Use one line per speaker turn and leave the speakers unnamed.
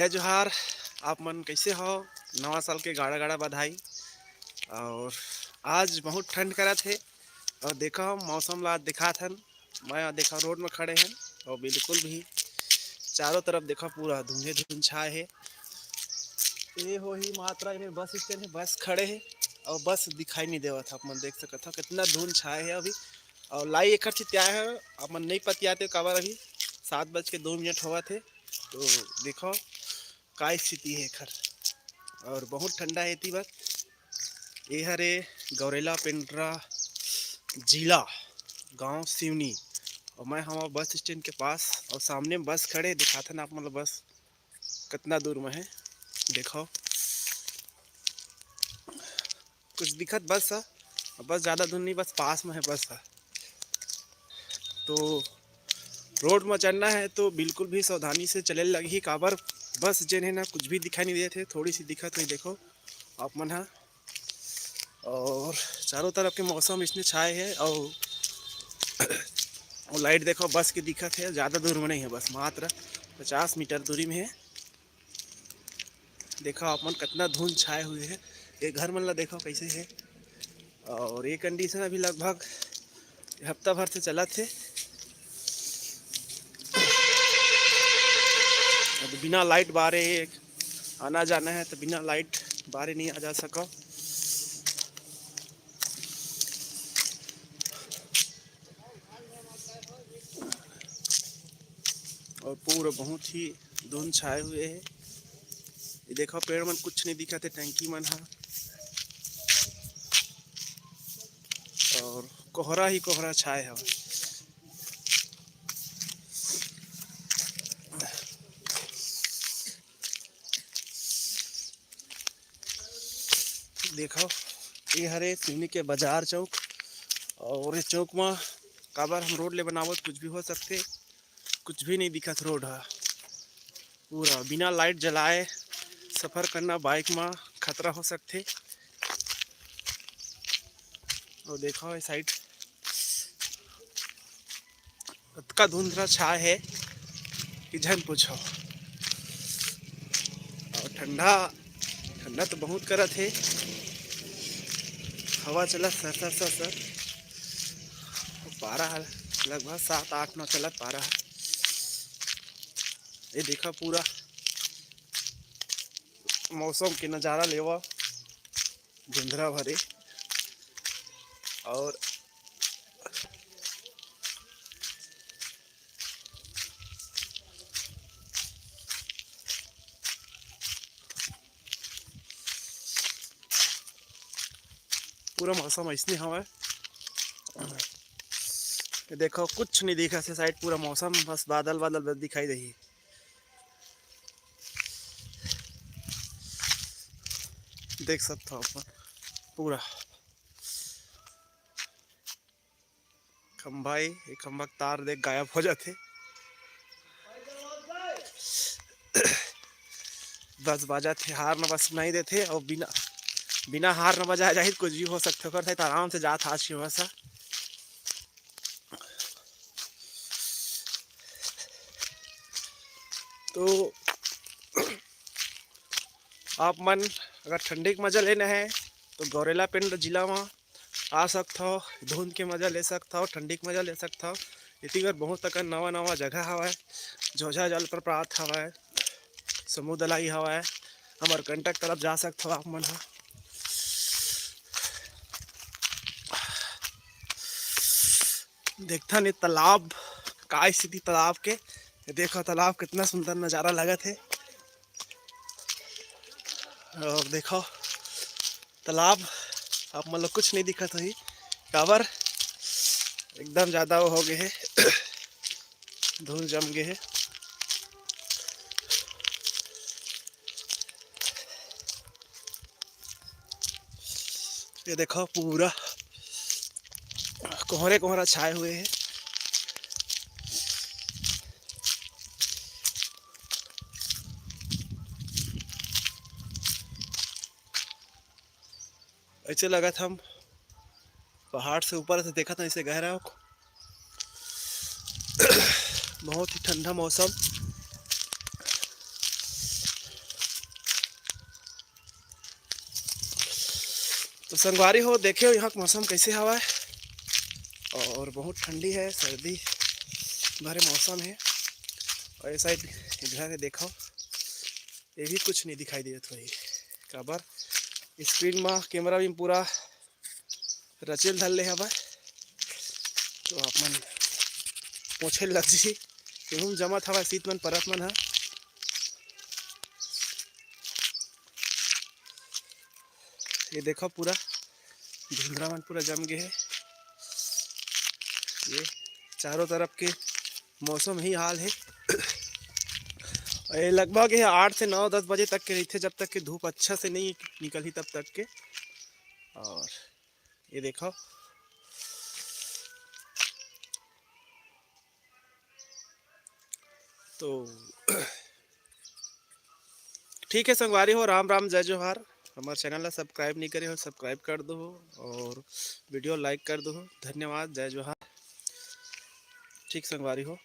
जय जोहार। आप मन कैसे हो? नवा साल के गाड़ा गाड़ा बधाई। और आज बहुत ठंड करा थे और देखा हम मौसम ला दिखा थन। मैं देखा रोड में खड़े हैं और बिल्कुल भी चारों तरफ देखा पूरा धुंधे धुंध छाए है। ये हो ही मात्रा में बस स्टैंड है, बस खड़े है और बस दिखाई नहीं देवा था। आप मन देख सकते हो कितना धुंध छाए है अभी। और लाई एक चित्या है, आप मन नहीं पतियाते काबर अभी 7:02 हुआ थे। तो देखो का स्थिति है खर। और बहुत ठंडा है इतनी बार। ये हरे गौरेला पेंड्रा जिला गांव सिवनी। और मैं हमारा बस स्टैंड के पास और सामने में बस खड़े दिखाते ना आप मतलब बस कितना दूर में है। देखो कुछ दिखत बस है, बस ज़्यादा दूर नहीं, बस पास में है बस है। तो रोड में चलना है तो बिल्कुल भी सावधानी से चले लगी काबर बस जन है ना कुछ भी दिखाई नहीं देते, थोड़ी सी दिखत नहीं। देखो आप मन है और चारों तरफ के मौसम इसमें छाए है। और लाइट देखो बस की दिखत है, ज़्यादा दूर में नहीं है, बस मात्र 50 मीटर दूरी में है। देखो आप मन कितना धुंध छाए हुए है। ये घर मन ला देखो कैसे है। और ये कंडीशन अभी लगभग हफ्ता भर से चला थे। अब बिना लाइट बारे आना जाना है तो बिना लाइट बारे नहीं आ जा सका। और पूरा बहुत ही धुंध छाए हुए है। ये देखो पेड़ मन कुछ नहीं दिखा थे, टंकी मन है और कोहरा ही कोहरा छाए है। देखो ये हरे सिवनी के बाजार चौक। और इस चौक में काबर हम रोड ले बनावत कुछ भी हो सकते, कुछ भी नहीं दिखत। रोड है पूरा बिना लाइट जलाए सफ़र करना बाइक में खतरा हो सकते। और देखो इस साइड इतना धुंधला छाए है कि झन पूछो। और ठंडा ठंडा तो बहुत करत है, हवा चला सर सर सर सर। पारा है लगभग 7-8-9 चलत पारा है। ये देखा पूरा मौसम के नज़ारा लेवा धुंधरा भरे। और पूरा मौसम ऐसने हवा। देखो कुछ नहीं दिखा से साइड, पूरा मौसम बस बादल बादल बस दिखाई दही। देख सकते हो अपन पूरा खंभा, ये खंभा तार देख गायब हो जाते। बस बाजा थे हार न बस नहीं देते। और बिना बिना हार न बजाया जाए कुछ भी हो सकते कर तो आराम से जात हाथ वैसा। तो आप मन अगर ठंडी का मजा लेना है तो गौरेला पिंड जिला में आ सकते हो, धुंध के मजा ले सकते हो, ठंडी का मजा ले सकते हो। इतनी बार बहुत तक नवा नवा जगह हवा, जोझा जलप्रपात हवा, समुदलाई हवा, अमरकंटक तरफ जा सकते हो आप मन। देखता नहीं तालाब का स्थिति तालाब के। देखो तालाब कितना सुंदर नज़ारा लगा थे। और देखो तालाब आप मतलब कुछ नहीं दिखा था, टावर एकदम ज़्यादा वो हो गए है, धूल जम गए है। ये देखो पूरा कोहरे कोहरा छाए हुए हैं। ऐसे लगा था हम पहाड़ से ऊपर से देखा था, ऐसे गहरा बहुत ही ठंडा मौसम। तो संगवारी हो देखे हो यहाँ का मौसम कैसे हवा है, और बहुत ठंडी है, सर्दी भरे मौसम है। और ऐसा इधर है देखो, ये भी कुछ नहीं दिखाई दे थोड़ी काबर स्क्रीन में कैमरा भी पूरा रचेल धल हवा। तो आप मन पोछे लग जी गेहूँ जमत हवा, शीत मन परत मन है। ये देखो पूरा धुंधरा मन पूरा जम गए है। ये चारों तरफ के मौसम ही हाल है। ये लगभग ये 8 से 9-10 बजे तक के रहते, जब तक कि धूप अच्छा से नहीं निकली तब तक के। और ये देखो तो ठीक है संगवारी हो, राम राम जय जोहार। हमारे चैनल ला सब्सक्राइब नहीं करे हो, सब्सक्राइब कर दो और वीडियो लाइक कर दो। धन्यवाद, जय जोहार। ठीक संगवारी हो।